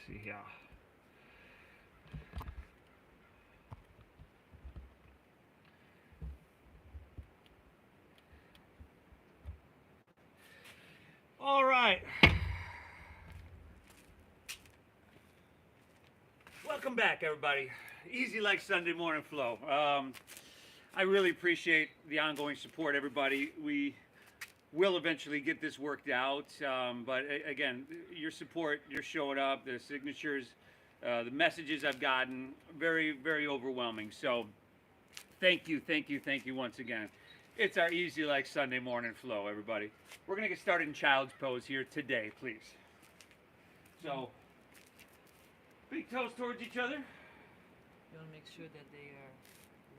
see here. All right. Welcome back, everybody. Easy like Sunday morning flow. I really appreciate the ongoing support, everybody. We will eventually get this worked out, but again, your support, you're showing up, the signatures, the messages I've gotten, very, very overwhelming. So thank you, thank you, thank you once again. It's our easy like Sunday morning flow, everybody. We're gonna get started in child's pose here today, please. So, big toes towards each other. You want to make sure that they are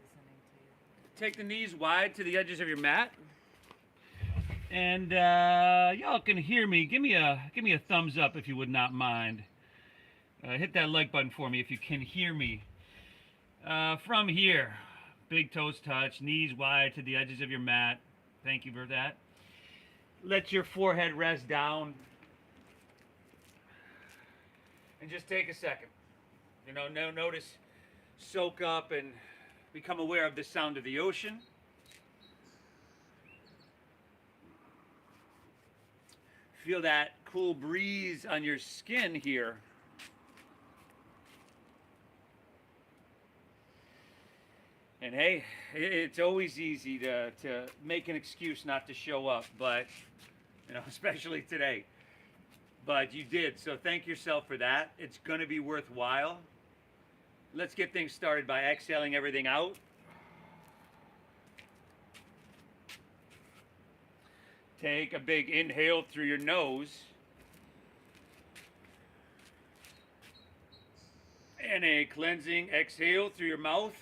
listening to you. Take the knees wide to the edges of your mat. And y'all can hear me. Give me a thumbs up if you would not mind. Hit that like button for me if you can hear me. From here, big toes touch, knees wide to the edges of your mat. Thank you for that. Let your forehead rest down. And just take a second. You know, notice, soak up and become aware of the sound of the ocean. Feel that cool breeze on your skin here. And hey, it's always easy to make an excuse not to show up, but, you know, especially today. But you did, so thank yourself for that. It's going to be worthwhile. Let's get things started by exhaling everything out. Take a big inhale through your nose. And a cleansing exhale through your mouth.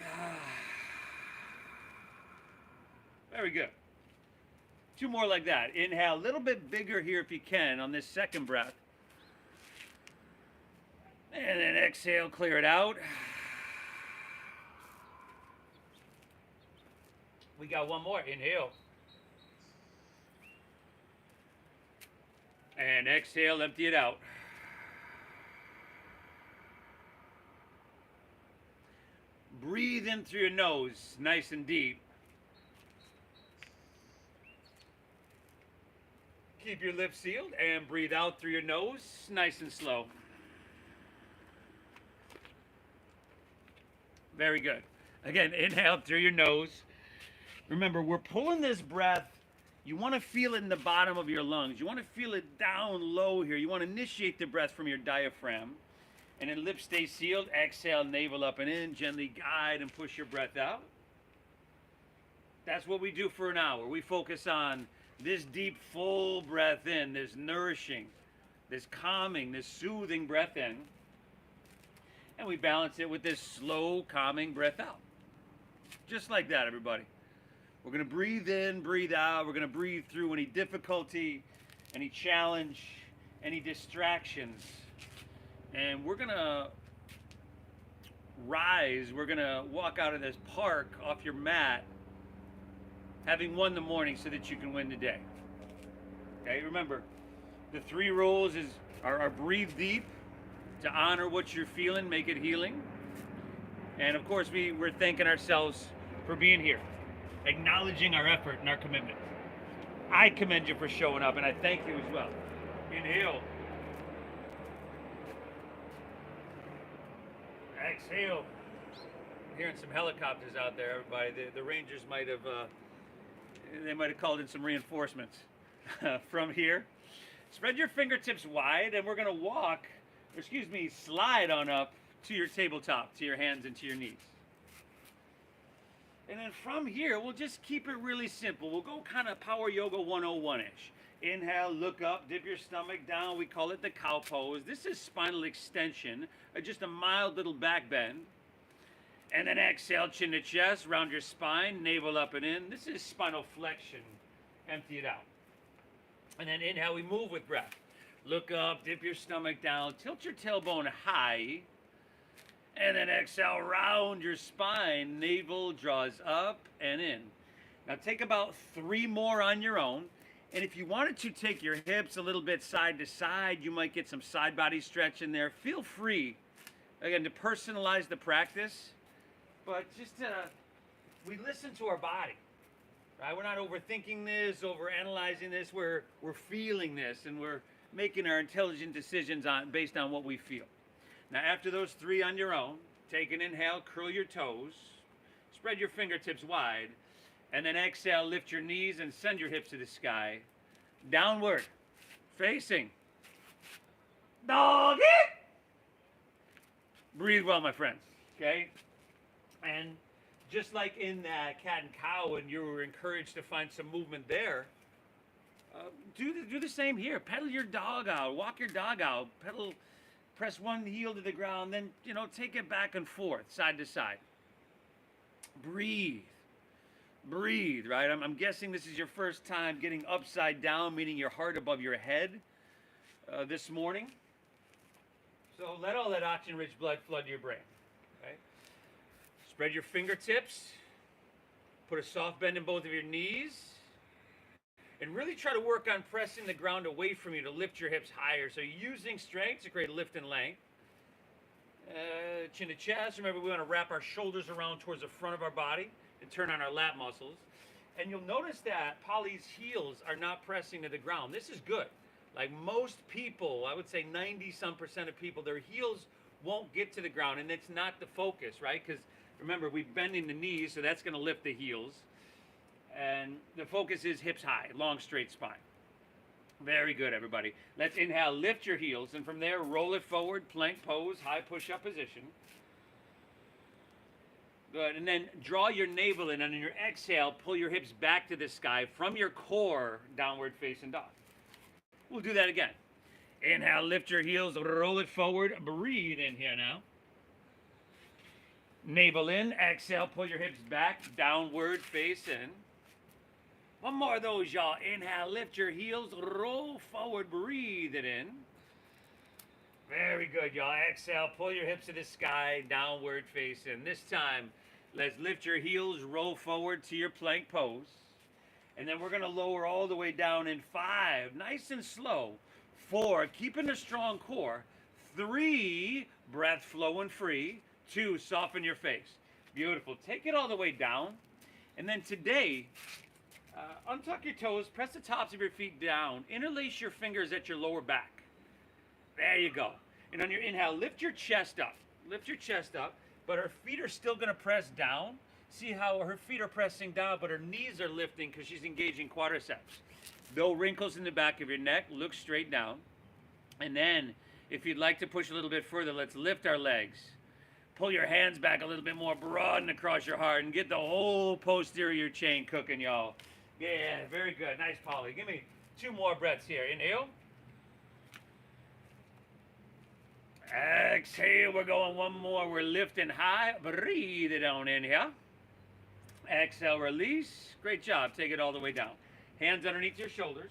Very good. Two more like that. Inhale a little bit bigger here if you can on this second breath. And then exhale, clear it out. We got one more. Inhale. And exhale, empty it out. Breathe in through your nose, nice and deep. Keep your lips sealed and breathe out through your nose, nice and slow. Very good. Again, inhale through your nose. Remember, we're pulling this breath. You want to feel it in the bottom of your lungs. You want to feel it down low here. You want to initiate the breath from your diaphragm. And then lips stay sealed. Exhale, navel up and in. Gently guide and push your breath out. That's what we do for an hour. We focus on this deep, full breath in, this nourishing, this calming, this soothing breath in. And we balance it with this slow, calming breath out. Just like that, everybody. We're going to breathe in, breathe out. We're going to breathe through any difficulty, any challenge, any distractions. And we're going to rise. We're going to walk out of this park off your mat, having won the morning so that you can win the day. Okay, remember, the 3 rules are breathe deep, to honor what you're feeling, make it healing. And of course, we're thanking ourselves for being here, acknowledging our effort and our commitment. I commend you for showing up, and I thank you as well. Inhale. Exhale. I'm hearing some helicopters out there, everybody. The Rangers might have called in some reinforcements. From here, spread your fingertips wide, and we're going to slide on up to your tabletop, to your hands and to your knees. And then from here, we'll just keep it really simple. We'll go kind of Power Yoga 101-ish. Inhale, look up, dip your stomach down. We call it the cow pose. This is spinal extension, just a mild little back bend. And then exhale, chin to chest, round your spine, navel up and in. This is spinal flexion. Empty it out. And then inhale, we move with breath. Look up, dip your stomach down, tilt your tailbone high. And then exhale, round your spine, navel draws up and in. Now take about 3 more on your own. And if you wanted to take your hips a little bit side to side, you might get some side body stretch in there. Feel free, again, to personalize the practice, but just we listen to our body, right? We're not overthinking this, overanalyzing this. We're feeling this, and we're making our intelligent decisions based on what we feel. Now, after those 3 on your own, take an inhale, curl your toes, spread your fingertips wide, and then exhale, lift your knees and send your hips to the sky. Downward, facing doggy. Breathe well, my friends, okay? And just like in that cat and cow, when you were encouraged to find some movement there, do the same here. Pedal your dog out, walk your dog out, pedal, press one heel to the ground, then, take it back and forth, side to side. Breathe. Breathe, right? I'm guessing this is your first time getting upside down, meaning your heart above your head this morning. So let all that oxygen-rich blood flood to your brain, okay? Spread your fingertips. Put a soft bend in both of your knees. And really try to work on pressing the ground away from you to lift your hips higher. So using strength to create lift and length. Chin to chest. Remember, we want to wrap our shoulders around towards the front of our body and turn on our lat muscles. And you'll notice that Polly's heels are not pressing to the ground. This is good. Like most people, I would say 90-some% of people, their heels won't get to the ground, and it's not the focus, right? Because remember, we're bending the knees, so that's going to lift the heels. And the focus is hips high, long, straight spine. Very good, everybody. Let's inhale, lift your heels, and from there, roll it forward, plank pose, high push-up position. Good, and then draw your navel in, and on your exhale, pull your hips back to the sky from your core, downward facing dog. We'll do that again. Inhale, lift your heels, roll it forward, breathe in here now. Navel in, exhale, pull your hips back, downward face in. One more of those, y'all. Inhale, lift your heels, roll forward, breathe it in. Very good, y'all. Exhale, pull your hips to the sky, downward face in. This time, let's lift your heels, roll forward to your plank pose. And then we're going to lower all the way down in 5, nice and slow. 4, keeping a strong core. 3, breath flowing free. 2, soften your face. Beautiful. Take it all the way down. And then today, untuck your toes, press the tops of your feet down, interlace your fingers at your lower back. There you go. And on your inhale, lift your chest up. Lift your chest up, but her feet are still going to press down. See how her feet are pressing down, but her knees are lifting because she's engaging quadriceps. No wrinkles in the back of your neck. Look straight down. And then, if you'd like to push a little bit further, let's lift our legs. Pull your hands back a little bit more, broaden across your heart, and get the whole posterior chain cooking, y'all. Yeah, very good. Nice, Polly. Give me 2 more breaths here. Inhale. Exhale. We're going 1 more. We're lifting high. Breathe it on in here. Exhale, release. Great job. Take it all the way down. Hands underneath your shoulders.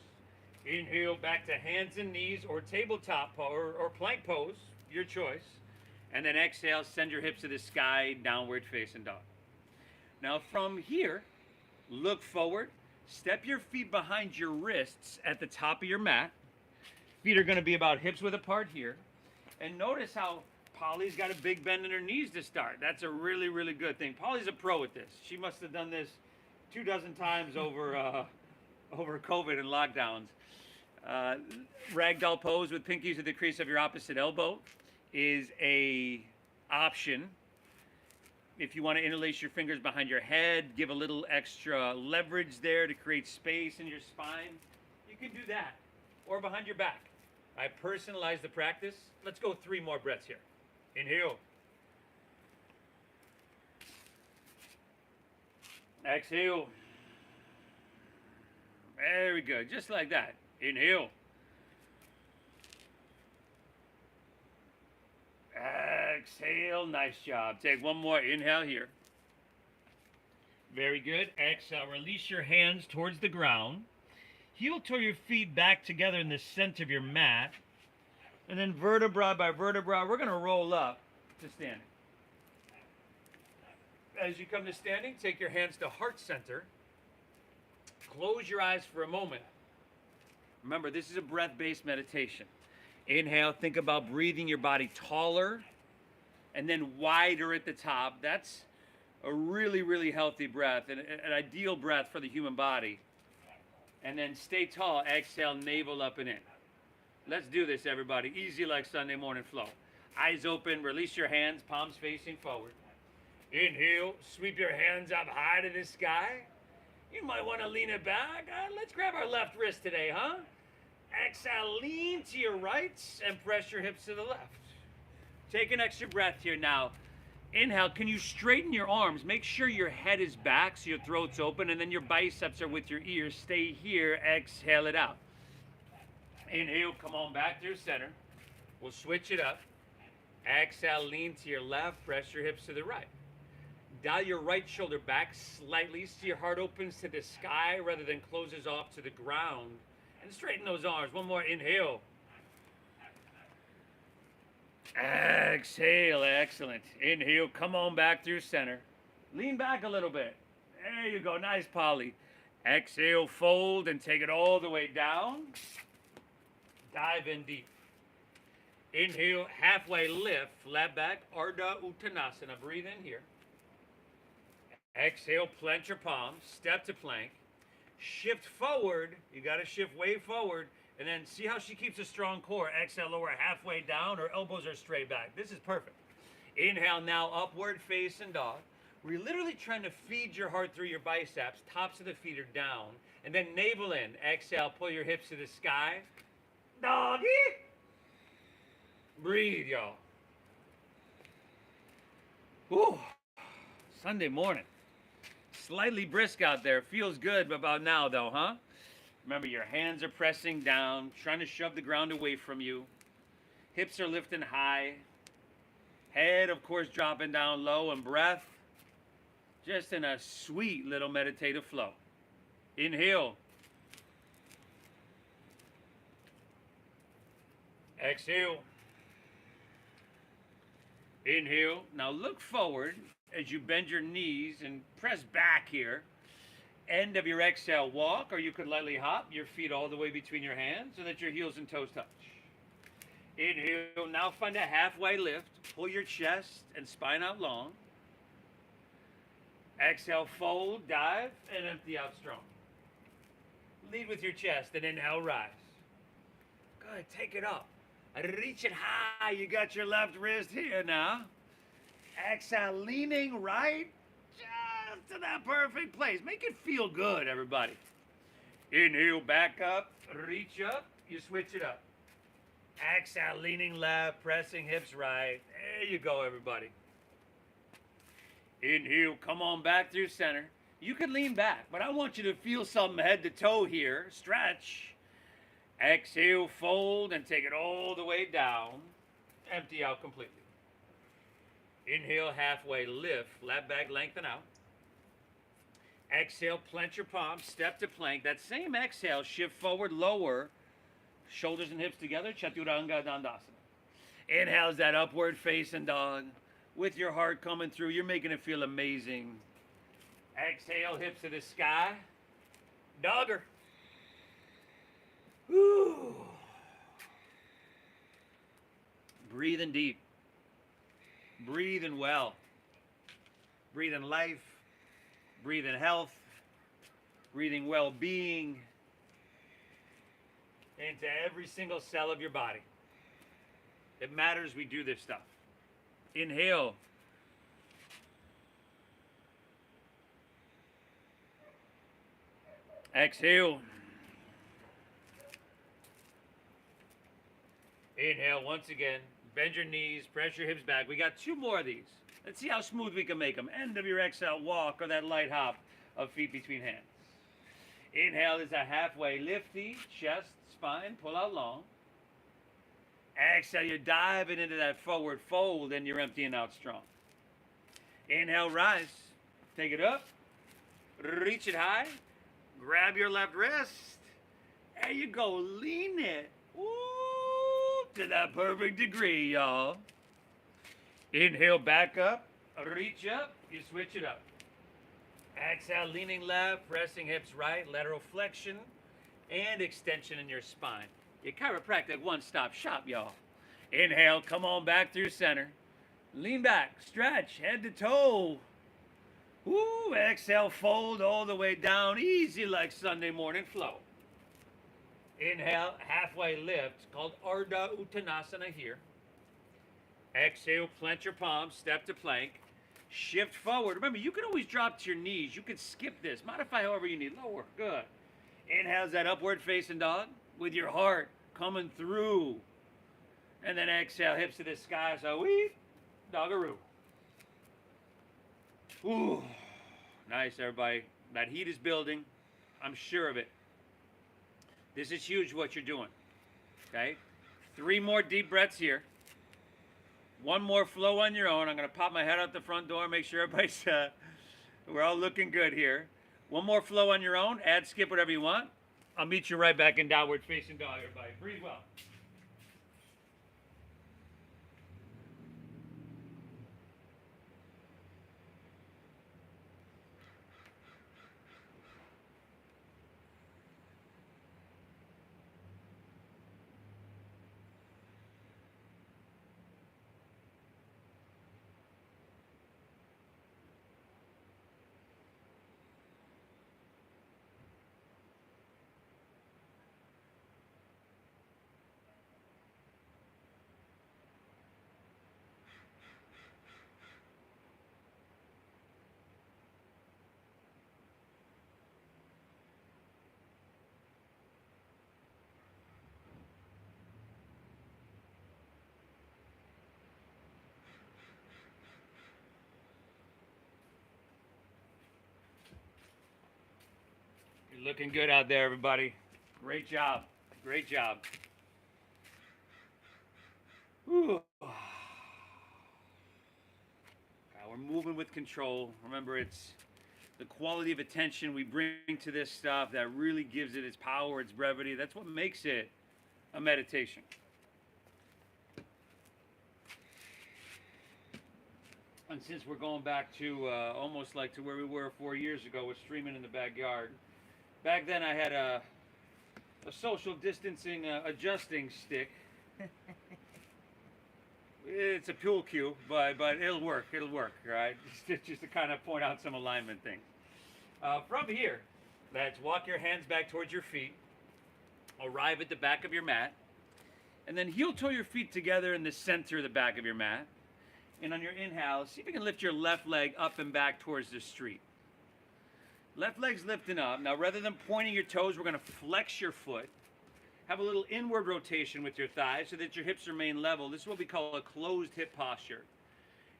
Inhale, back to hands and knees or tabletop or plank pose, your choice. And then exhale, send your hips to the sky, downward facing dog. Now from here, look forward. Step your feet behind your wrists at the top of your mat. Feet are going to be about hips width apart here. And notice how Polly's got a big bend in her knees to start. That's a really, really good thing. Polly's a pro at this. She must have done this 24 times over COVID and lockdowns. Ragdoll pose with pinkies at the crease of your opposite elbow is a option. If you want to interlace your fingers behind your head, give a little extra leverage there to create space in your spine, you can do that. Or behind your back. I personalize the practice. Let's go 3 more breaths here. Inhale. Exhale. Very good. Just like that. Inhale. Exhale. Nice job. Take 1 more inhale here. Very good. Exhale. Release your hands towards the ground. Heel toe your feet back together in the center of your mat. And then vertebra by vertebra, we're going to roll up to standing. As you come to standing, take your hands to heart center. Close your eyes for a moment. Remember, this is a breath-based meditation. Inhale, think about breathing your body taller and then wider at the top. That's a really, really healthy breath and an ideal breath for the human body. And then stay tall. Exhale, navel up and in. Let's do this, everybody. Easy like Sunday morning flow. Eyes open, release your hands, palms facing forward. Inhale, sweep your hands up high to the sky. You might want to lean it back. Let's grab our left wrist today, huh? Exhale, lean to your right and press your hips to the left. Take an extra breath here now. Inhale, can you straighten your arms? Make sure your head is back so your throat's open and then your biceps are with your ears. Stay here, exhale it out. Inhale, come on back to your center. We'll switch it up. Exhale, lean to your left, press your hips to the right. Dial your right shoulder back slightly so your heart opens to the sky rather than closes off to the ground. And straighten those arms. One more, inhale. Exhale, excellent. Inhale, come on back through center. Lean back a little bit. There you go, nice Polly. Exhale, fold and take it all the way down. Dive in deep. Inhale, halfway lift, flat back, Ardha Uttanasana. Breathe in here. Exhale, plant your palms, step to plank. Shift forward, you gotta shift way forward, and then see how she keeps a strong core. Exhale, lower halfway down, her elbows are straight back. This is perfect. Inhale now, upward facing dog. We're literally trying to feed your heart through your biceps, tops of the feet are down, and then navel in. Exhale, pull your hips to the sky. Doggy! Breathe, y'all. Ooh, Sunday morning. Slightly brisk out there. Feels good about now, though, huh? Remember, your hands are pressing down, trying to shove the ground away from you. Hips are lifting high. Head, of course, dropping down low, and breath just in a sweet little meditative flow. Inhale. Exhale. Inhale. Now look forward as you bend your knees and press back here. End of your exhale, walk, or you could lightly hop your feet all the way between your hands so that your heels and toes touch. Inhale, now find a halfway lift. Pull your chest and spine out long. Exhale, fold, dive, and empty out strong. Lead with your chest and inhale, rise. Good, take it up. Reach it high. You got your left wrist here now. Exhale, leaning right just to that perfect place. Make it feel good, everybody. Inhale, back up, reach up, you switch it up. Exhale, leaning left, pressing hips right. There you go, everybody. Inhale, come on back through center. You can lean back, but I want you to feel something head to toe here. Stretch. Exhale, fold, and take it all the way down. Empty out completely. Inhale, halfway lift, flat back, lengthen out. Exhale, plant your palms, step to plank. That same exhale, shift forward, lower, shoulders and hips together, Chaturanga Dandasana. Inhale's that upward facing dog. With your heart coming through, you're making it feel amazing. Exhale, hips to the sky. Dogger. Woo. Breathing deep. Breathing well. Breathing life. Breathing health. Breathing well-being into every single cell of your body. It matters we do this stuff. Inhale. Exhale. Inhale once again. Bend your knees, press your hips back. We got two more of these. Let's see how smooth we can make them. End of your exhale, walk, or that light hop of feet between hands. Inhale is a halfway lifty, chest, spine, pull out long. Exhale, you're diving into that forward fold and you're emptying out strong. Inhale, rise. Take it up. Reach it high. Grab your left wrist. There you go. Lean it. Woo, to that perfect degree, y'all. Inhale, back up. Reach up. You switch it up. Exhale, leaning left, pressing hips right, lateral flexion. and extension in your spine. Your chiropractic one-stop shop, y'all. Inhale, come on back through center. Lean back, stretch, head to toe. Woo, exhale, fold all the way down, easy like Sunday morning flow. Inhale, halfway lift, called Ardha Uttanasana here. Exhale, plant your palms, step to plank. Shift forward. Remember, you can always drop to your knees. You can skip this. Modify however you need. Lower. Good. Inhale's that upward facing dog with your heart coming through. And then exhale, hips to the sky. So we doggaroo. Ooh. Nice, everybody. That heat is building. I'm sure of it. This is huge what you're doing. Okay? 3 more deep breaths here. 1 more flow on your own. I'm going to pop my head out the front door, make sure everybody's, we're all looking good here. 1 more flow on your own. Add, skip, whatever you want. I'll meet you right back in downward facing dog, everybody. Breathe well. You're looking good out there, everybody. Great job. Great job. Whew. God, we're moving with control. Remember, it's the quality of attention we bring to this stuff that really gives it its power, its brevity. That's what makes it a meditation. And since we're going back to almost like to where we were 4 years ago with streaming in the backyard, back then I had a social distancing adjusting stick. It's a pool cue, but it'll work. It'll work, right? Just to kind of point out some alignment things. From here, let's walk your hands back towards your feet. Arrive at the back of your mat. And then heel toe your feet together in the center of the back of your mat. And on your inhale, see if you can lift your left leg up and back towards the street. Left leg's lifting up. Now, rather than pointing your toes, we're going to flex your foot. Have a little inward rotation with your thighs so that your hips remain level. This is what we call a closed hip posture.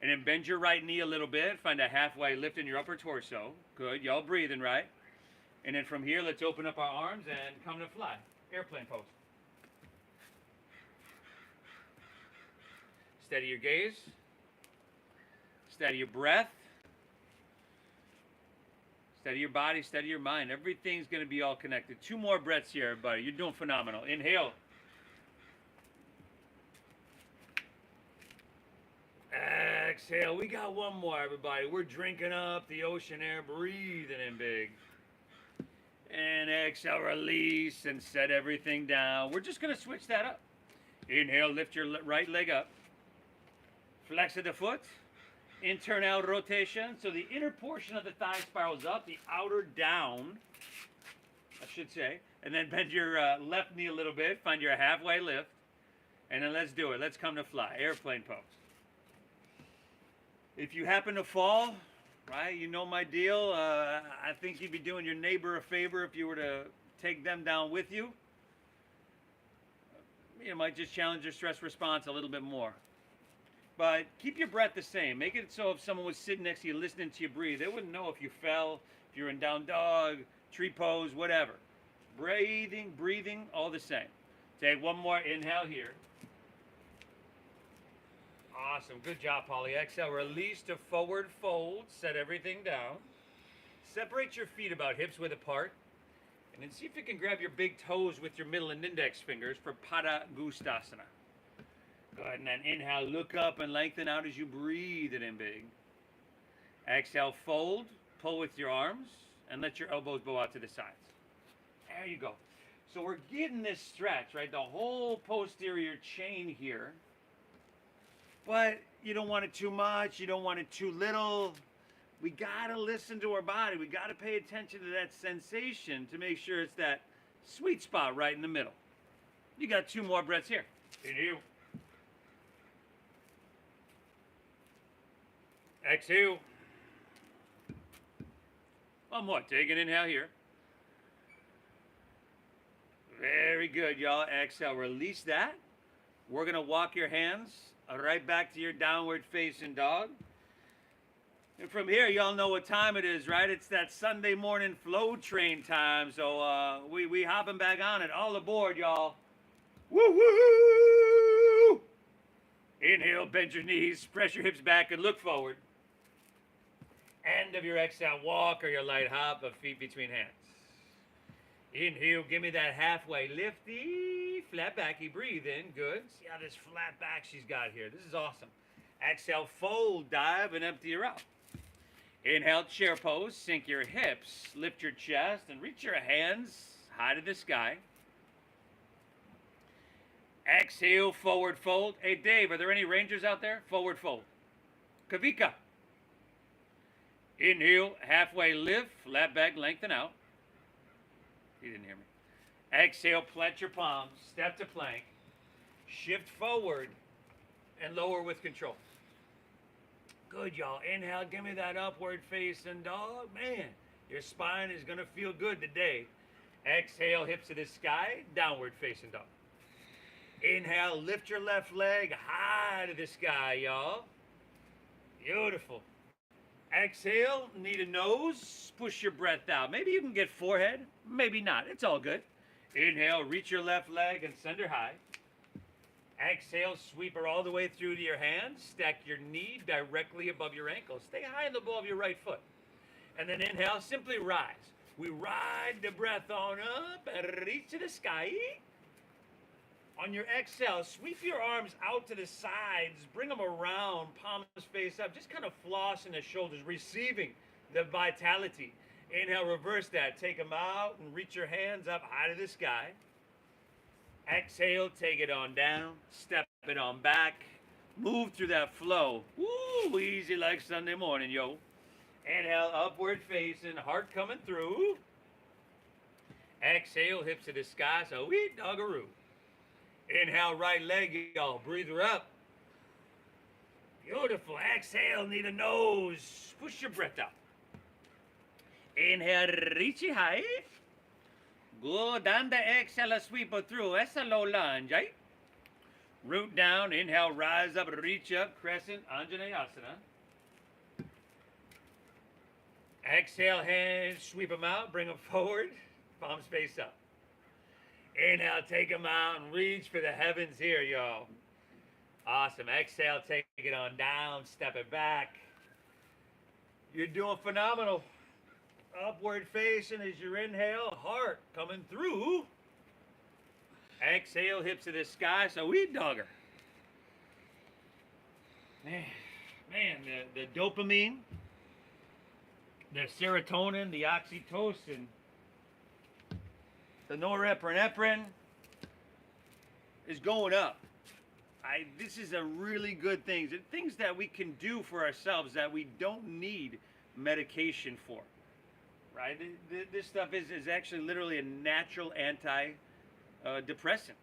And then bend your right knee a little bit. Find a halfway lift in your upper torso. Good. Y'all breathing, right? And then from here, let's open up our arms and come to fly. Airplane pose. Steady your gaze. Steady your breath. Steady your body, steady your mind. Everything's going to be all connected. 2 more breaths here, everybody. You're doing phenomenal. Inhale. Exhale. We got 1 more, everybody. We're drinking up the ocean air, breathing in big. And exhale, release, and set everything down. We're just going to switch that up. Inhale, lift your right leg up. Flex of the foot. Internal rotation, so the inner portion of the thigh spirals up, the outer down, I should say. And then bend your left knee a little bit, find your halfway lift. And then let's do it. Let's come to fly. Airplane pose. If you happen to fall, right, you know my deal. I think you'd be doing your neighbor a favor if you were to take them down with you. You might just challenge your stress response a little bit more. But keep your breath the same. Make it so if someone was sitting next to you listening to you breathe, they wouldn't know if you fell, if you're in down dog, tree pose, whatever. Breathing, all the same. Take 1 more inhale here. Awesome. Good job, Polly. Exhale, release to forward fold. Set everything down. Separate your feet about hips width apart. And then see if you can grab your big toes with your middle and index fingers for Pada Gustasana. Good, and then inhale, look up and lengthen out as you breathe it in big. Exhale, fold, pull with your arms, and let your elbows bow out to the sides. There you go. So we're getting this stretch, right? The whole posterior chain here. But you don't want it too much. You don't want it too little. We got to listen to our body. We got to pay attention to that sensation to make sure it's that sweet spot right in the middle. You got 2 more breaths here. Inhale. Exhale. One more. Take an inhale here. Very good, y'all. Exhale. Release that. We're going to walk your hands right back to your downward facing dog. And from here, y'all know what time it is, right? It's that Sunday morning flow train time. So we hopping back on it. All aboard, y'all. Woo-hoo! Inhale, bend your knees, press your hips back and look forward. End of your exhale, walk or your light hop of feet between hands. Inhale, give me that halfway lifty, flat backy, breathe in, good. See how this flat back she's got here. This is awesome. Exhale, fold, dive, and empty her out. Inhale, chair pose, sink your hips, lift your chest, and reach your hands high to the sky. Exhale, forward fold. Hey, Dave, are there any rangers out there? Forward fold. Kavika. Inhale, halfway lift, flat back, lengthen out. You didn't hear me. Exhale, plant your palms, step to plank, shift forward, and lower with control. Good, y'all. Inhale, give me that upward facing dog. Man, your spine is going to feel good today. Exhale, hips to the sky, downward facing dog. Inhale, lift your left leg high to the sky, y'all. Beautiful. Exhale, knee to nose, push your breath out. Maybe you can get forehead, maybe not. It's all good. Inhale, reach your left leg and send her high. Exhale, sweep her all the way through to your hands. Stack your knee directly above your ankle. Stay high in the ball of your right foot. And then inhale, simply rise. We ride the breath on up and reach to the sky. On your exhale, sweep your arms out to the sides, bring them around, palms face up, just kind of floss in the shoulders, receiving the vitality. Inhale, reverse that, take them out and reach your hands up high to the sky. Exhale, take it on down, step it on back, move through that flow. Woo, easy like Sunday morning, yo. Inhale, upward facing, heart coming through. Exhale, hips to the sky, so we doggaroo. Inhale, right leg, y'all. Breathe her up. Beautiful. Exhale, knee to nose. Push your breath out. Inhale, reach it high. Good. And the exhale, sweep her through. That's a low lunge, eh? Root down. Inhale, rise up, reach up. Crescent, Anjaneyasana. Exhale, hands, sweep them out. Bring them forward. Palms face up. Inhale, take them out and reach for the heavens here, y'all. Awesome. Exhale, take it on down, step it back. You're doing phenomenal. Upward facing as you inhale, heart coming through. Exhale, hips to the sky, so we dogger. Man, the dopamine, the serotonin, the oxytocin, the norepinephrine is going up. This is a really good thing. Things that we can do for ourselves that we don't need medication for, right? This stuff is actually literally a natural anti-depressant.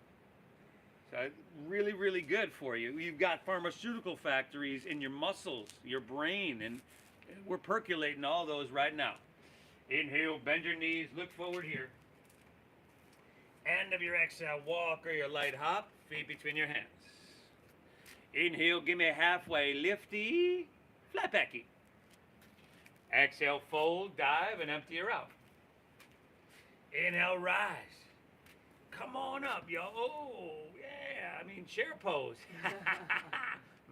So really, really good for you. You've got pharmaceutical factories in your muscles, your brain, and we're percolating all those right now. Inhale, bend your knees, look forward here. End of your exhale, walk or your light hop, feet between your hands. Inhale, give me a halfway lifty, flat backy. Exhale, fold, dive, and empty her out. Inhale, rise. Come on up, y'all. Oh, yeah, chair pose.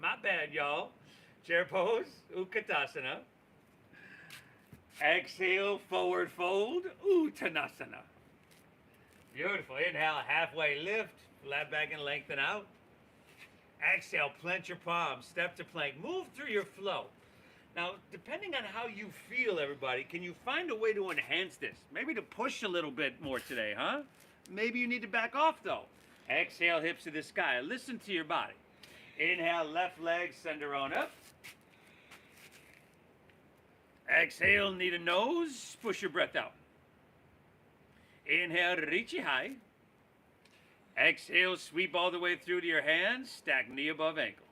My bad, y'all. Chair pose, Utkatasana. Exhale, forward fold, Uttanasana. Beautiful. Inhale, halfway lift, flat back and lengthen out. Exhale, plant your palms, step to plank, move through your flow. Now, depending on how you feel, everybody, can you find a way to enhance this? Maybe to push a little bit more today, huh? Maybe you need to back off though. Exhale, hips to the sky. Listen to your body. Inhale, left leg, send her on up. Exhale, knee to nose, push your breath out. Inhale, reach it high. Exhale, sweep all the way through to your hands, stack knee above ankle.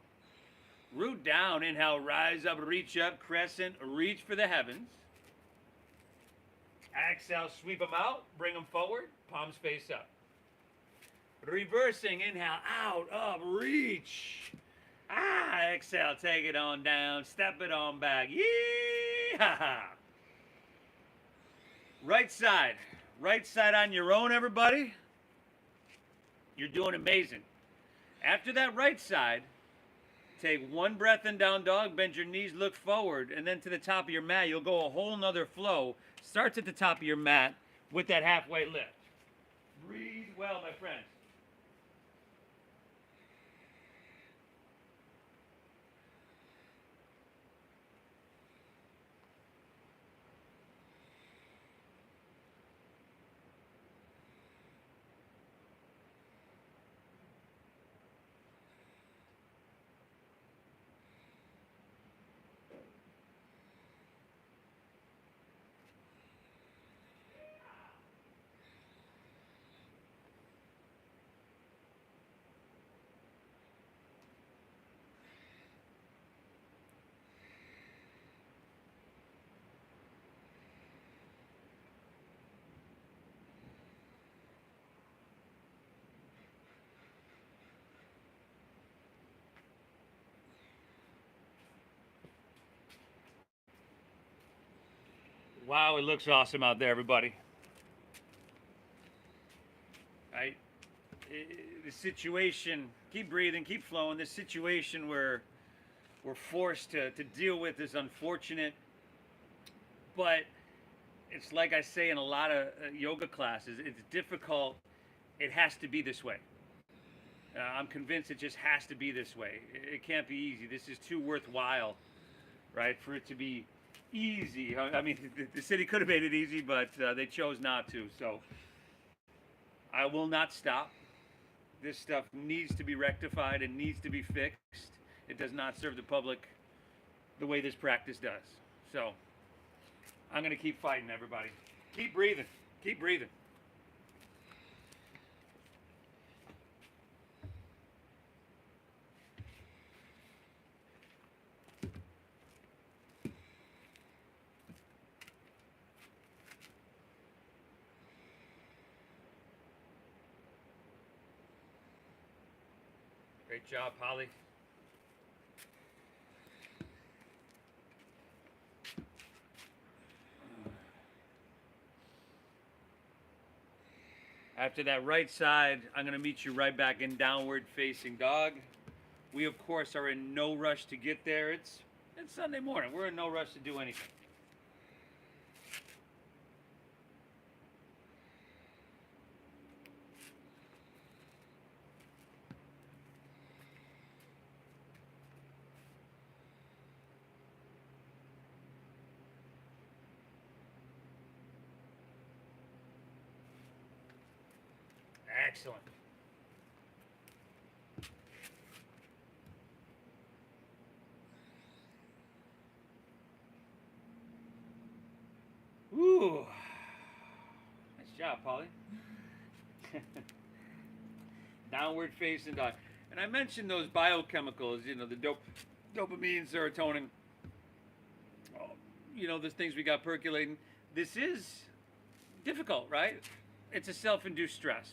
Root down, inhale, rise up, reach up, crescent, reach for the heavens. Exhale, sweep them out, bring them forward, palms face up. Reversing, inhale, out, up, reach. Exhale, take it on down, step it on back. Yee-ha-ha. Right side on your own, everybody. You're doing amazing. After that right side, take one breath in down dog, bend your knees, look forward, and then to the top of your mat. You'll go a whole nother flow. Starts at the top of your mat with that halfway lift. Breathe well, my friends. Wow, it looks awesome out there, everybody. Right? The situation, keep breathing, keep flowing. This situation where we're forced to deal with is unfortunate, but it's like I say in a lot of yoga classes, it's difficult. It has to be this way. I'm convinced it just has to be this way. It can't be easy. This is too worthwhile, right, for it to be easy. I mean, the city could have made it easy, but they chose not to. So I will not stop. This stuff needs to be rectified and needs to be fixed. It does not serve the public the way this practice does. So I'm going to keep fighting, everybody. Keep breathing. Keep breathing. Great job, Holly. After that right side, I'm going to meet you right back in downward facing dog. We, of course, are in no rush to get there. It's Sunday morning. We're in no rush to do anything. Excellent. Ooh. Nice job, Polly. Downward facing dog. And I mentioned those biochemicals, you know, the dopamine, serotonin, you know, those things we got percolating. This is difficult, right? It's a self-induced stress.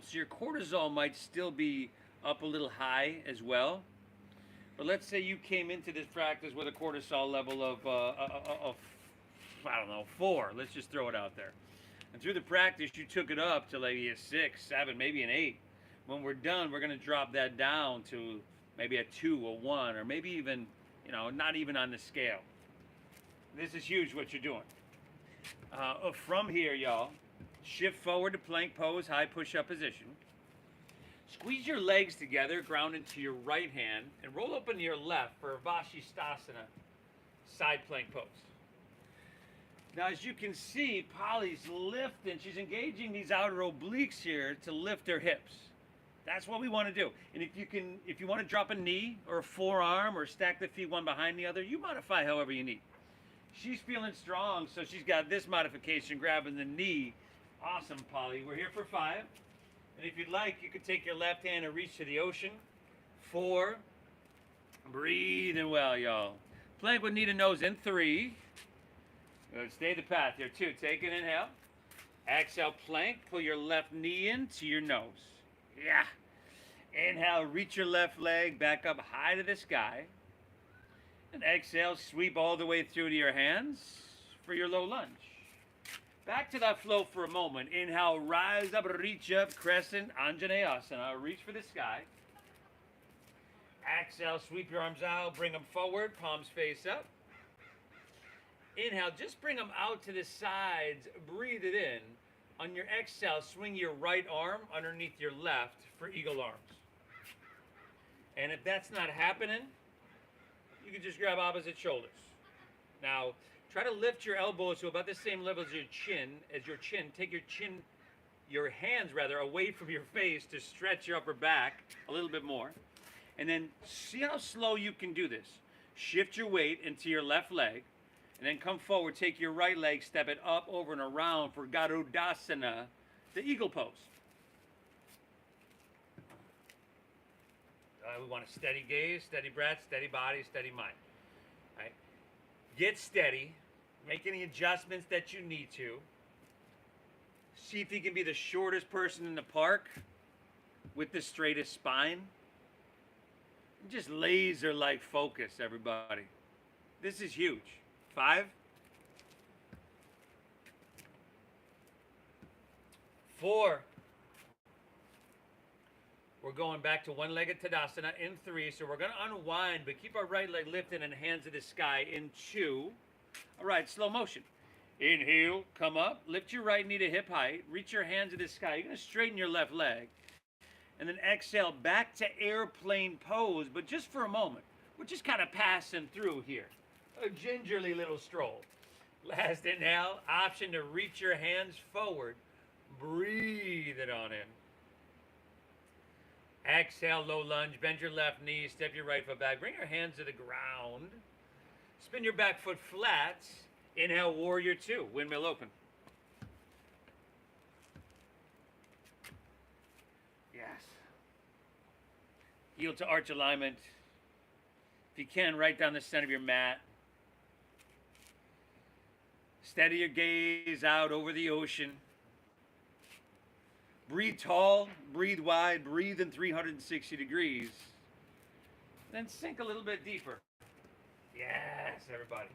So your cortisol might still be up a little high as well. But let's say you came into this practice with a cortisol level of I don't know, 4. Let's just throw it out there. And through the practice, you took it up to maybe a 6, 7, maybe an 8. When we're done, we're going to drop that down to maybe a 2, a 1, or maybe even, you know, not even on the scale. This is huge what you're doing. From here, y'all, shift forward to plank pose, high push-up position. Squeeze your legs together, ground into your right hand, and roll up into your left for Vashisthasana, side plank pose. Now, as you can see, Polly's lifting. She's engaging these outer obliques here to lift her hips. That's what we want to do. And if you want to drop a knee or a forearm or stack the feet one behind the other, you modify however you need. She's feeling strong, so she's got this modification, grabbing the knee. Awesome, Polly. We're here for 5. And if you'd like, you could take your left hand and reach to the ocean. 4. Breathing well, y'all. Plank with knee to nose in 3. Good. Stay the path here. 2. Take an inhale. Exhale, plank. Pull your left knee into your nose. Yeah. Inhale, reach your left leg back up high to the sky. And exhale, sweep all the way through to your hands for your low lunge. Back to that flow for a moment. Inhale, rise up, reach up, crescent, Anjaneyasana. Reach for the sky. Exhale, sweep your arms out, bring them forward, palms face up. Inhale, just bring them out to the sides, breathe it in. On your exhale, swing your right arm underneath your left for eagle arms. And if that's not happening, you can just grab opposite shoulders. Now, try to lift your elbows to about the same level as your chin. Take your hands away from your face to stretch your upper back a little bit more. And then see how slow you can do this. Shift your weight into your left leg. And then come forward, take your right leg, step it up, over, and around for Garudasana, the eagle pose. We want a steady gaze, steady breath, steady body, steady mind. All right. Get steady. Make any adjustments that you need to. See if you can be the shortest person in the park with the straightest spine. Just laser-like focus, everybody. This is huge. 5. 4. We're going back to one-legged Tadasana in 3. So we're going to unwind, but keep our right leg lifted and hands to the sky in 2. All right, slow motion. Inhale, come up, lift your right knee to hip height, reach your hands to the sky. You're going to straighten your left leg. And then exhale back to airplane pose, but just for a moment. We're just kind of passing through here. A gingerly little stroll. Last inhale, option to reach your hands forward. Breathe it on in. Exhale, low lunge. Bend your left knee, step your right foot back. Bring your hands to the ground. Spin your back foot flat. Inhale, warrior 2. Windmill open. Yes. Heel to arch alignment. If you can, right down the center of your mat. Steady your gaze out over the ocean. Breathe tall, breathe wide, breathe in 360 degrees. Then sink a little bit deeper. Yes, everybody.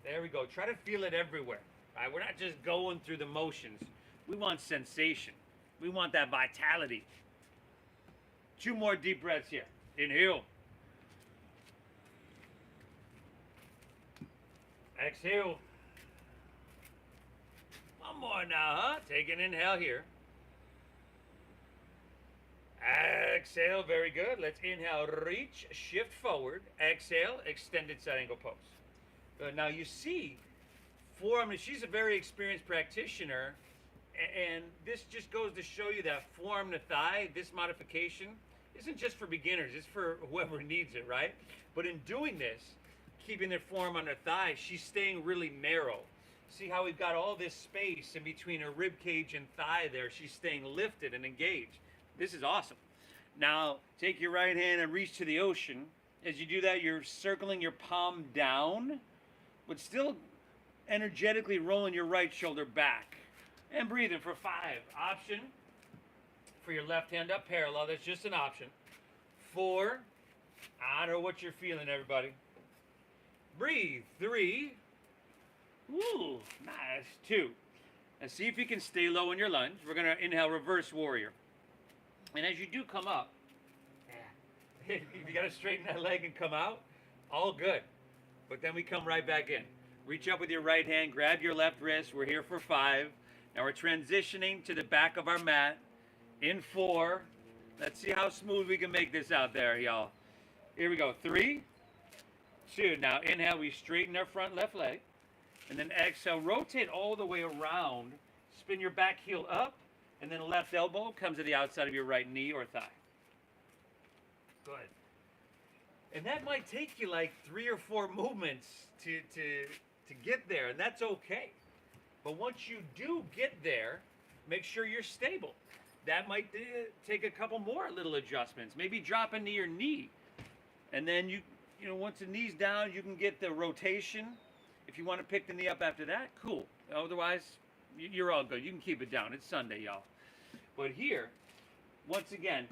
There we go. Try to feel it everywhere. All right? We're not just going through the motions. We want sensation. We want that vitality. 2 more deep breaths here. Inhale. Exhale. One more now, huh? Take an inhale here. Exhale, very good. Let's inhale, reach, shift forward. Exhale, extended side angle pose. Good. Now you see, she's a very experienced practitioner, and this just goes to show you that forearm to thigh, this modification, isn't just for beginners, it's for whoever needs it, right? But in doing this, keeping their forearm on their thigh, she's staying really narrow. See how we've got all this space in between her rib cage and thigh there. She's staying lifted and engaged. This is awesome. Now, take your right hand and reach to the ocean. As you do that, you're circling your palm down, but still energetically rolling your right shoulder back. And breathing for 5. Option for your left hand up parallel. That's just an option. 4. Honor what you're feeling, everybody. Breathe. 3. Ooh, nice. 2. And see if you can stay low in your lunge. We're going to inhale, reverse warrior. And as you do come up, if you got to straighten that leg and come out, all good. But then we come right back in. Reach up with your right hand, grab your left wrist. We're here for 5. Now we're transitioning to the back of our mat in 4. Let's see how smooth we can make this out there, y'all. Here we go. 3, 2. Now inhale, we straighten our front left leg. And then exhale, rotate all the way around. Spin your back heel up, and then left elbow comes to the outside of your right knee or thigh. Good. And that might take you like 3 or 4 movements to get there, and that's okay. But once you do get there, make sure you're stable. That might take a couple more little adjustments. Maybe drop into your knee. And then you know, once the knee's down, you can get the rotation. If you want to pick the knee up after that, cool. Otherwise, you're all good. You can keep it down. It's Sunday, y'all. But here, once again,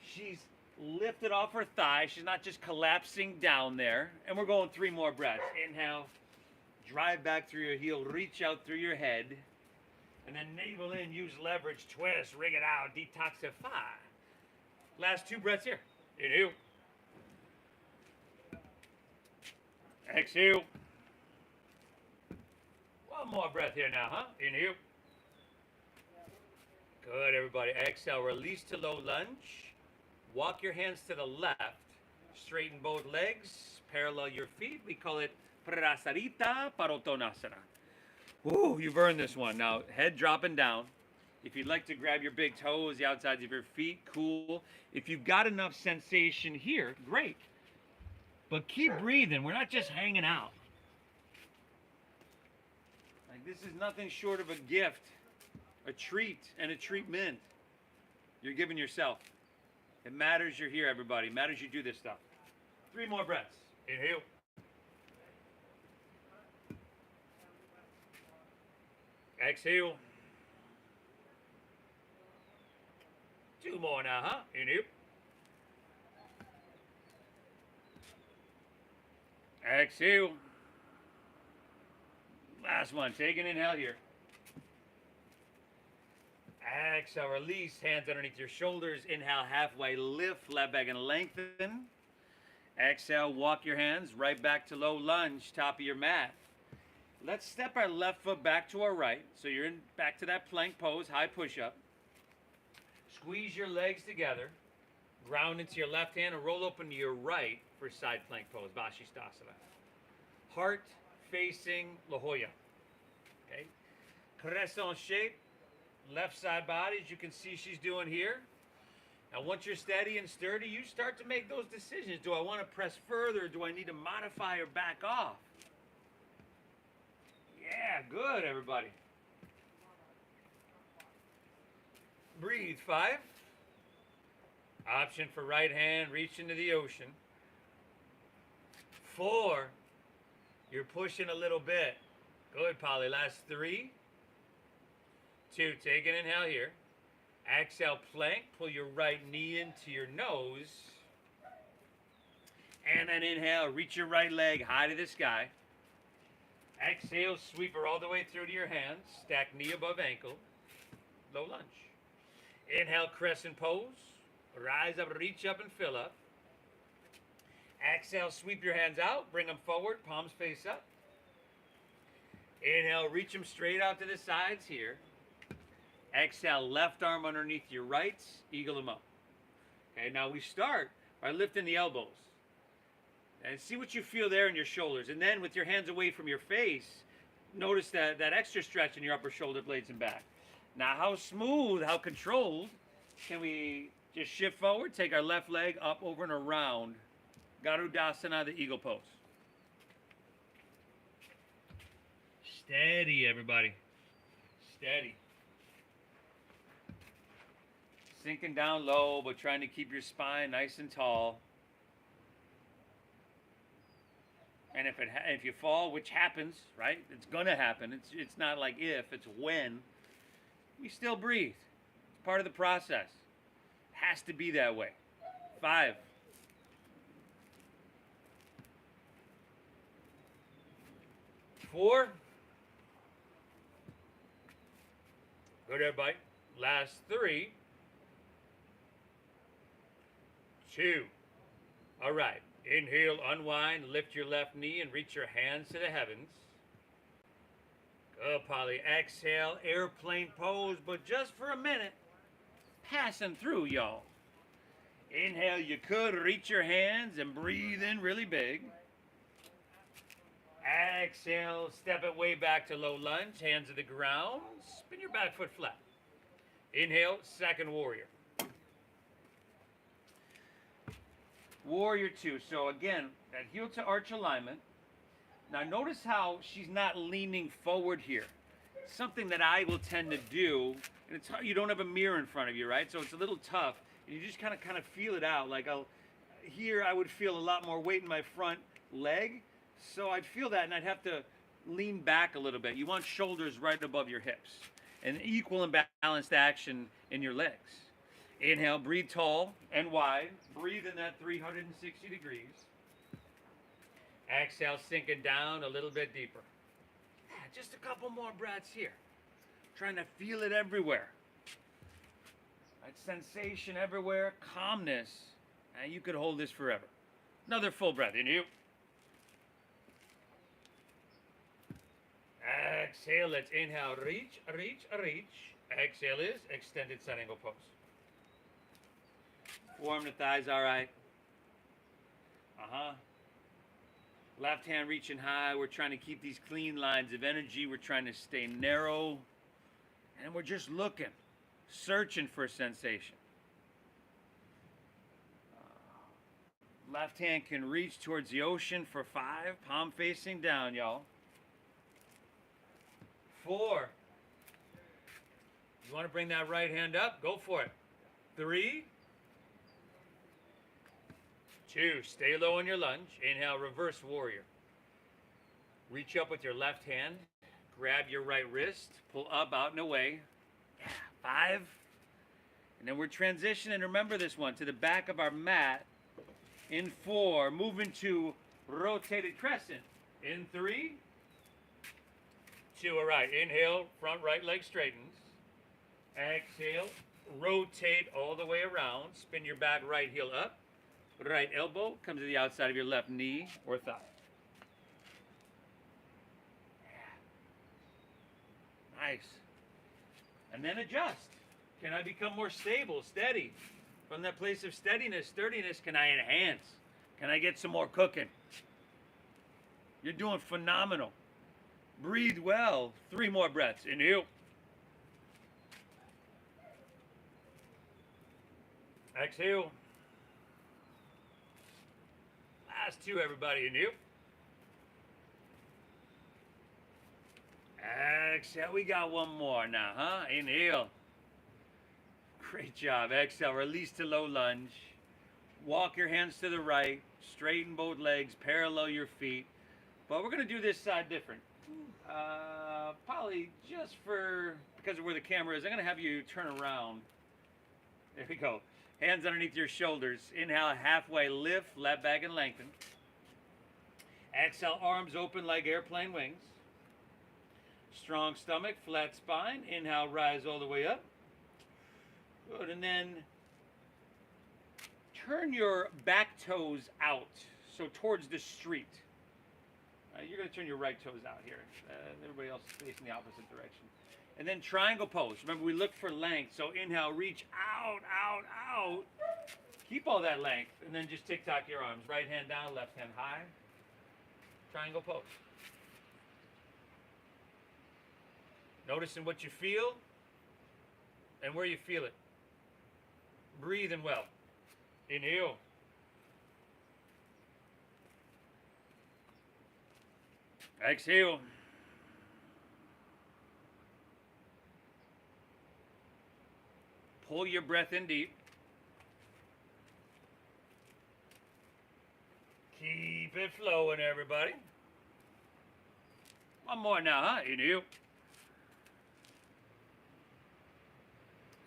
she's lifted off her thigh. She's not just collapsing down there. And we're going 3 more breaths. Inhale, drive back through your heel, reach out through your head. And then navel in, use leverage, twist, ring it out, detoxify. Last 2 breaths here. Inhale. Exhale. One more breath here now, huh? Inhale. Good, everybody. Exhale, release to low lunge. Walk your hands to the left. Straighten both legs. Parallel your feet. We call it Prasarita Parotonasana. Ooh, you've earned this one. Now, head dropping down. If you'd like to grab your big toes, the outsides of your feet, cool. If you've got enough sensation here, great. But keep breathing. We're not just hanging out. Like, this is nothing short of a gift, a treat, and a treatment you're giving yourself. It matters you're here, everybody. It matters you do this stuff. 3 more breaths. Inhale. Exhale. 2 more now, huh? Inhale. Exhale. Last one. Take an inhale here. Exhale. Release. Hands underneath your shoulders. Inhale. Halfway lift. Left back and lengthen. Exhale. Walk your hands right back to low lunge. Top of your mat. Let's step our left foot back to our right. So you're in back to that plank pose. High push-up. Squeeze your legs together. Ground into your left hand and roll open to your right for side plank pose, Vashisthasana. Heart facing La Jolla. Okay. Crescent shape, left side body, as you can see she's doing here. Now once you're steady and sturdy, you start to make those decisions. Do I want to press further? Do I need to modify or back off? Yeah, good, everybody. Breathe. 5. Option for right hand, reach into the ocean. 4. You're pushing a little bit. Good, Polly. Last 3. 2. Take an inhale here. Exhale, plank. Pull your right knee into your nose. And then inhale, reach your right leg high to the sky. Exhale, sweep her all the way through to your hands. Stack knee above ankle. Low lunge. Inhale, crescent pose. Rise up, reach up, and fill up. Exhale, sweep your hands out. Bring them forward, palms face up. Inhale, reach them straight out to the sides here. Exhale, left arm underneath your right. Eagle them up. Okay, now we start by lifting the elbows. And see what you feel there in your shoulders. And then with your hands away from your face, notice that extra stretch in your upper shoulder blades and back. Now how smooth, how controlled can we just shift forward, take our left leg up, over, and around. Garudasana, the eagle pose. Steady, everybody. Steady. Sinking down low, but trying to keep your spine nice and tall. And if you fall, which happens, right? It's gonna happen. It's not like if, it's when. We still breathe. It's part of the process. Has to be that way. 5. 4. Good, everybody. Last 3. 2. All right. Inhale, unwind, lift your left knee and reach your hands to the heavens. Good, Polly. Exhale, airplane pose, but just for a minute. Passing through, y'all. Inhale, you could reach your hands and breathe in really big. Exhale, step it way back to low lunge, hands to the ground, spin your back foot flat. Inhale, second warrior. Warrior two. So again, that heel to arch alignment. Now notice how she's not leaning forward here. Something that I will tend to do, and it's hard, you don't have a mirror in front of you, right? So it's a little tough, and you just kind of feel it out. Like I would feel a lot more weight in my front leg, so I'd feel that, and I'd have to lean back a little bit. You want shoulders right above your hips, and equal and balanced action in your legs. Inhale, breathe tall and wide. Breathe in that 360 degrees. Exhale, sinking down a little bit deeper. Just a couple more breaths here. Trying to feel it everywhere. Right, sensation everywhere, calmness. And you could hold this forever. Another full breath. In you. Exhale, let's inhale, reach, reach, reach. Exhale is extended side angle pose. Warm the thighs, all right. Left hand reaching high. We're trying to keep these clean lines of energy. We're trying to stay narrow. And we're just looking, searching for sensation. Left hand can reach towards the ocean for 5. Palm facing down, y'all. 4. You want to bring that right hand up? Go for it. 3. 2. Stay low on your lunge. Inhale, reverse warrior. Reach up with your left hand. Grab your right wrist. Pull up, out, and away. 5. And then we're transitioning, remember this one, to the back of our mat. In 4. Move into rotated crescent. In 3. 2. All right. Inhale, front right leg straightens. Exhale, rotate all the way around. Spin your back right heel up. Right elbow comes to the outside of your left knee or thigh. Nice. And then adjust. Can I become more stable, steady? From that place of steadiness, sturdiness, can I enhance? Can I get some more cooking? You're doing phenomenal. Breathe well. 3 more breaths. Inhale. Exhale. Last 2, everybody. Inhale. Exhale. We got one more now, huh? Inhale. Great job. Exhale. Release to low lunge. Walk your hands to the right. Straighten both legs. Parallel your feet. But we're going to do this side different. Probably just because of where the camera is, I'm going to have you turn around. There we go. Hands underneath your shoulders. Inhale, halfway lift, left back and lengthen. Exhale, arms open like airplane wings. Strong stomach, flat spine. Inhale, rise all the way up. Good, and then turn your back toes out, so towards the street. You're going to turn your right toes out here. Everybody else is facing the opposite direction. And then triangle pose. Remember, we look for length. So inhale, reach out, out, out. Keep all that length. And then just tick-tock your arms. Right hand down, left hand high. Triangle pose. Noticing what you feel and where you feel it. Breathing well. Inhale. Exhale. Pull your breath in deep. Keep it flowing, everybody. One more now, huh? Inhale.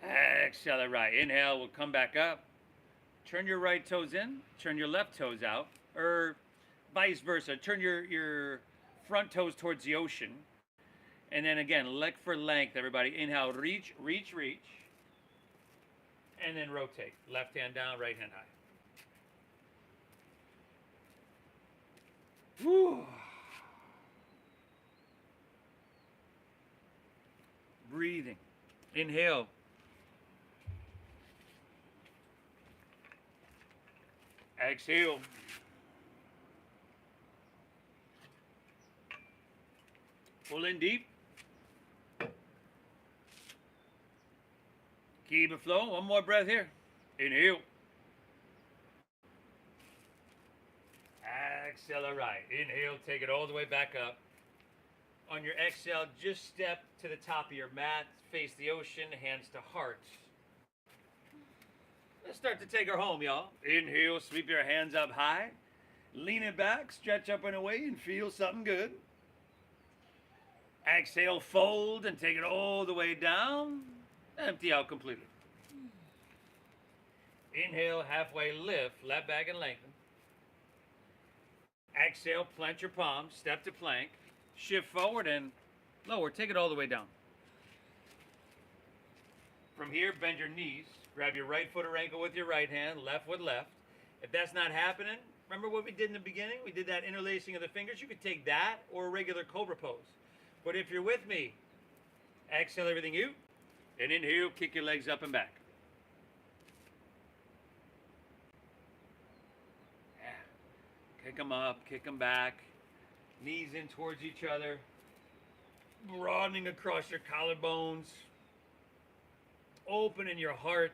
Exhale it right. Inhale, we'll come back up. Turn your right toes in, turn your left toes out, or vice versa. Turn your front toes towards the ocean. And then again, leg for length, everybody. Inhale, reach, reach, reach. And then rotate. Left hand down, right hand high. Whew. Breathing. Inhale. Exhale. Pull in deep. Keep it flowing. One more breath here. Inhale. Accelerate. Inhale, take it all the way back up. On your exhale, just step to the top of your mat, face the ocean, hands to heart. Let's start to take her home, y'all. Inhale, sweep your hands up high. Lean it back, stretch up and away, and feel something good. Exhale, fold, and take it all the way down. Empty out completely. Inhale, halfway lift, left back and lengthen. Exhale, plant your palms, step to plank. Shift forward and lower. Take it all the way down. From here, bend your knees. Grab your right foot or ankle with your right hand, left with left. If that's not happening, remember what we did in the beginning? We did that interlacing of the fingers. You could take that or a regular cobra pose. But if you're with me, exhale everything you, and inhale, kick your legs up and back. Yeah. Kick them up, kick them back. Knees in towards each other. Broadening across your collarbones. Opening your heart.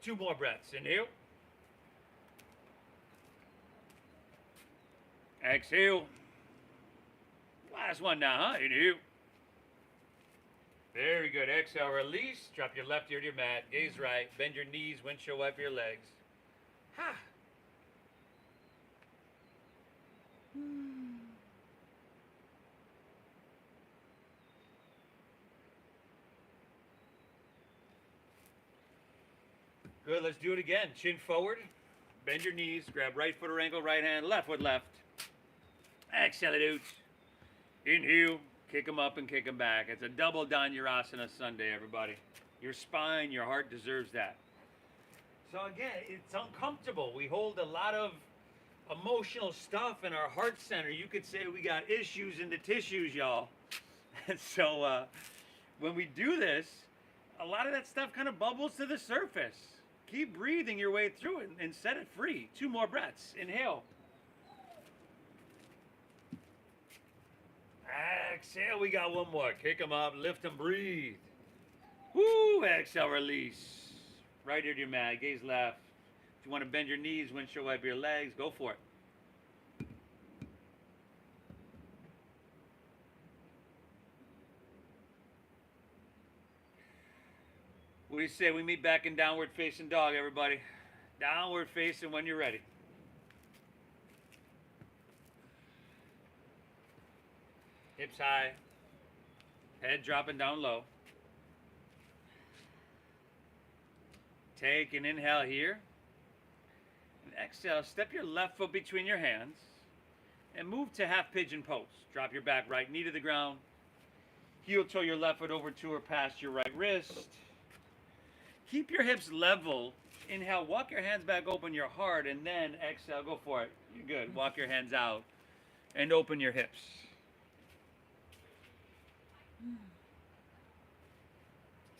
2 more breaths. Inhale. Exhale. Last one now, huh? Inhale. Very good. Exhale, release. Drop your left ear to your mat. Gaze right. Bend your knees. Windshield wiper your legs. Ha! Good, let's do it again. Chin forward, bend your knees, grab right foot or ankle, right hand, left with left. Exhale it out. Inhale, kick them up and kick them back. It's a double Dhanurasana Sunday, everybody. Your spine, your heart deserves that. So again, it's uncomfortable. We hold a lot of emotional stuff in our heart center. You could say we got issues in the tissues, y'all. And so when we do this, a lot of that stuff kind of bubbles to the surface. Keep breathing your way through it and set it free. 2 more breaths. Inhale. Exhale. We got 1 more. Kick them up. Lift them. Breathe. Woo. Exhale. Release. Right ear to your mat. Gaze left. If you want to bend your knees, windshield wiper your legs, go for it. What do you say we meet back in downward facing dog, everybody? Downward facing when you're ready. Hips high. Head dropping down low. Take an inhale here. And exhale, step your left foot between your hands and move to half pigeon pose. Drop your back right knee to the ground. Heel toe your left foot over to or past your right wrist. Keep your hips level. Inhale, walk your hands back, open your heart, and then exhale, go for it. You're good. Walk your hands out and open your hips.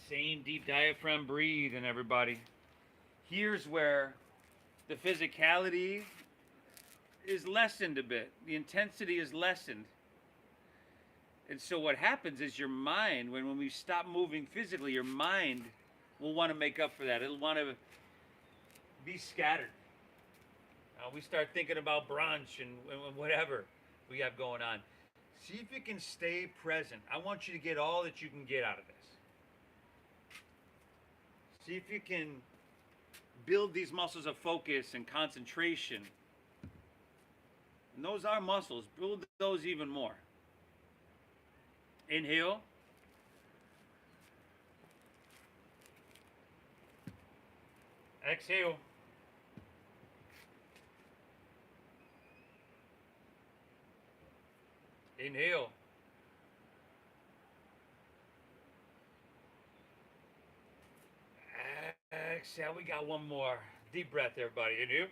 Same deep diaphragm breathing, everybody. Here's where the physicality is lessened a bit. The intensity is lessened. And so what happens is your mind, when we stop moving physically, your mind will want to make up for that. It'll want to be scattered. We start thinking about brunch and whatever we have going on. See if you can stay present. I want you to get all that you can get out of this. See if you can build these muscles of focus and concentration. And those are muscles. Build those even more. Inhale. Exhale. Inhale. Exhale. We got 1 more. Deep breath, everybody. Inhale.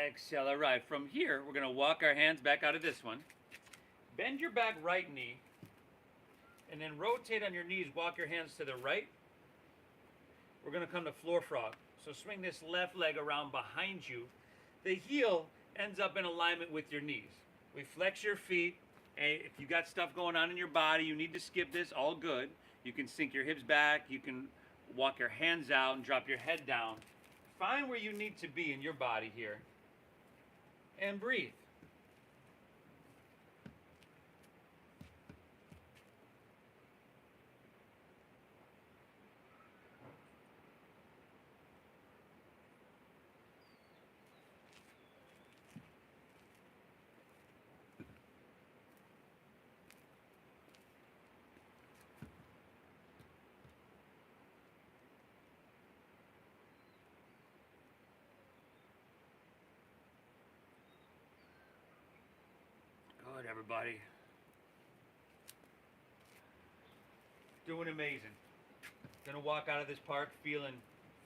Exhale. All right. From here, we're going to walk our hands back out of this one. Bend your back right knee. And then rotate on your knees. Walk your hands to the right. We're going to come to floor frog. So swing this left leg around behind you. The heel ends up in alignment with your knees. We flex your feet. And if you got stuff going on in your body, you need to skip this, all good. You can sink your hips back. You can walk your hands out and drop your head down. Find where you need to be in your body here. And breathe. Good, everybody. Doing amazing. Gonna walk out of this park feeling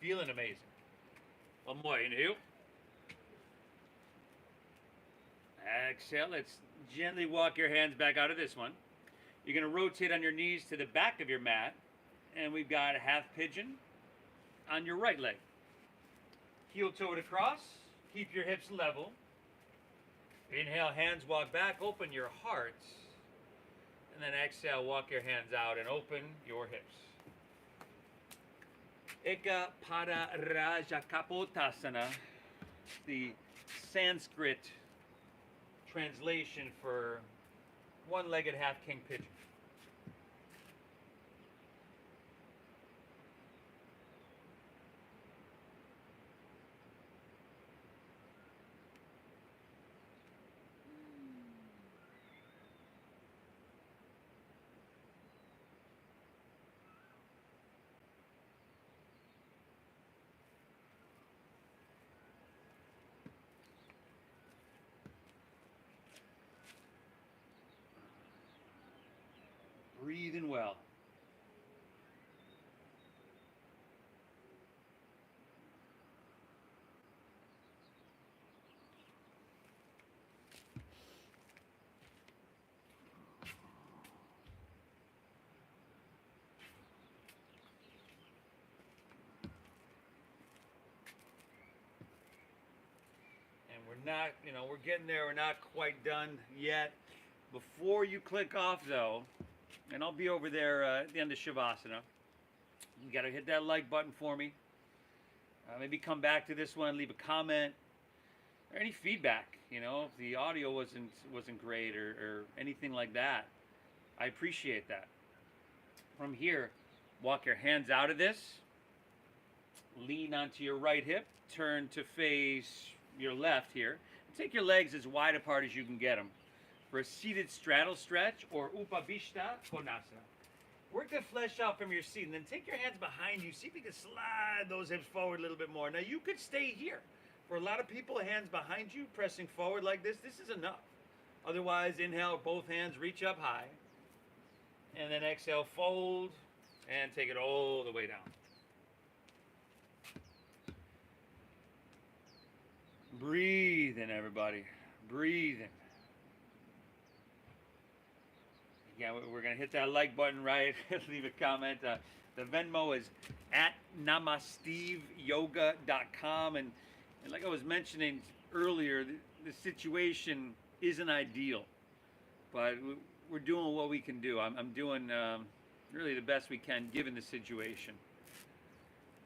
amazing. One more, inhale. Exhale. Let's gently walk your hands back out of this one. You're gonna rotate on your knees to the back of your mat, and we've got a half pigeon on your right leg. Heel toe to cross. Keep your hips level. Inhale, hands walk back, open your heart. And then exhale, walk your hands out and open your hips. Eka Pada Raja Kapotasana, the Sanskrit translation for one-legged half-king pigeon. Breathing well. And we're not, we're getting there. We're not quite done yet. Before you click off, though, and I'll be over there at the end of Shavasana. You got to hit that like button for me. Maybe come back to this one, leave a comment, or any feedback. If the audio wasn't great or anything like that, I appreciate that. From here, walk your hands out of this. Lean onto your right hip. Turn to face your left here. Take your legs as wide apart as you can get them. For a seated straddle stretch or Upavishta Konasana. Work the flesh out from your seat and then take your hands behind you. See if you can slide those hips forward a little bit more. Now you could stay here. For a lot of people, hands behind you, pressing forward like this is enough. Otherwise, inhale, both hands reach up high. And then exhale, fold, and take it all the way down. Breathe in, everybody. Breathe in. Yeah, we're going to hit that like button, right? Leave a comment. The Venmo is at namasteveyoga.com. And like I was mentioning earlier, the situation isn't ideal. But we're doing what we can do. I'm doing really the best we can given the situation.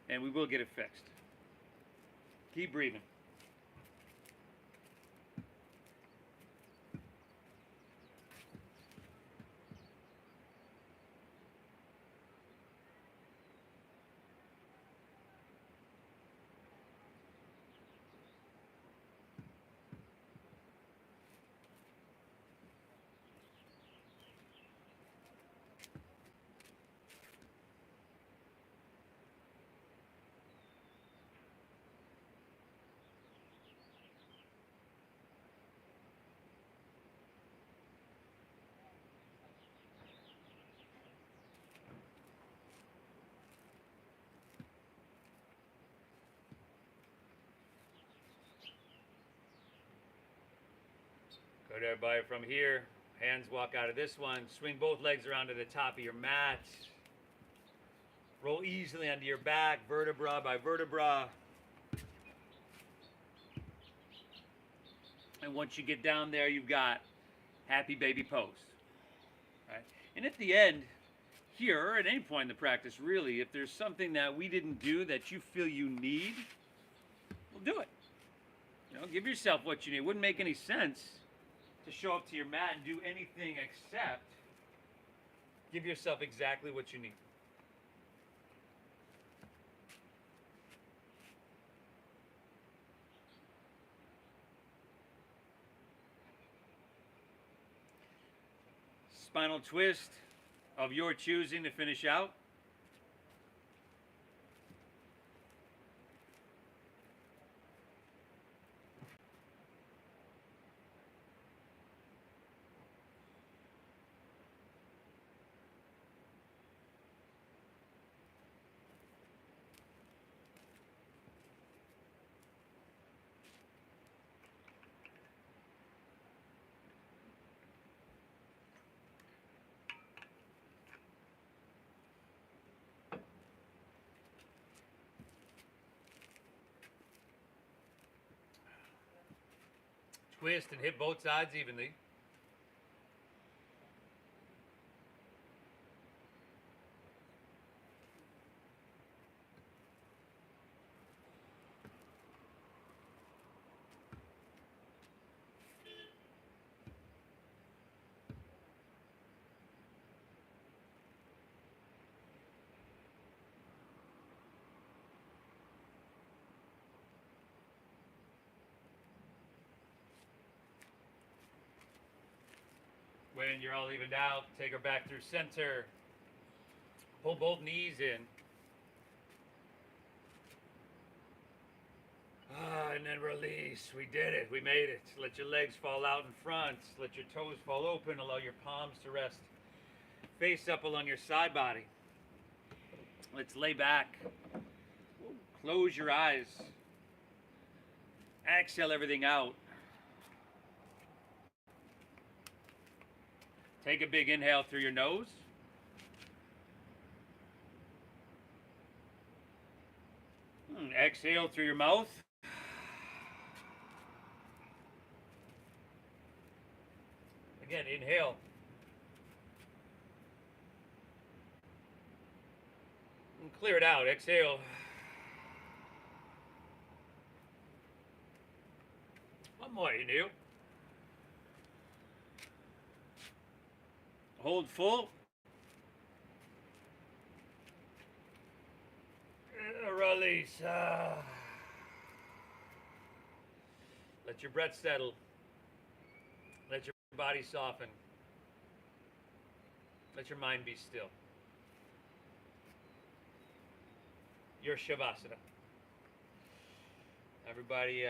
And we will get it fixed. Keep breathing. Good, everybody. From here, hands walk out of this one. Swing both legs around to the top of your mat. Roll easily onto your back, vertebra by vertebra. And once you get down there, you've got happy baby pose. Right? And at the end, here, or at any point in the practice, really, if there's something that we didn't do that you feel you need, we'll do it. You know, give yourself what you need. It wouldn't make any sense to show up to your mat and do anything except give yourself exactly what you need. Spinal twist of your choosing to finish out. Twist and hit both sides evenly. When you're all evened out, take her back through center. Pull both knees in. And then release. We did it. We made it. Let your legs fall out in front. Let your toes fall open. Allow your palms to rest face up along your side body. Let's lay back. Close your eyes. Exhale everything out. Take a big inhale through your nose. Exhale through your mouth. Again, inhale. And clear it out. Exhale. One more, inhale. Hold full. Release. Let your breath settle. Let your body soften. Let your mind be still. Your Shavasana. Everybody,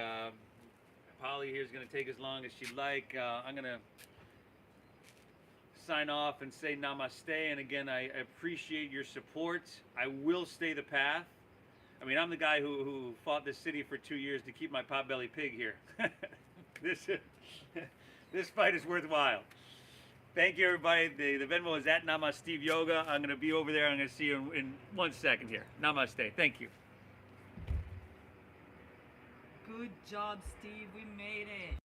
Polly here is going to take as long as she'd like. I'm going to sign off and say namaste. And again, I appreciate your support. I will stay the path. I mean, I'm the guy who fought this city for 2 years to keep my potbelly pig here. This fight is worthwhile. Thank you, everybody. The Venmo is at Namaste Yoga. I'm going to be over there. I'm going to see you in 1 second here. Namaste. Thank you. Good job, Steve. We made it.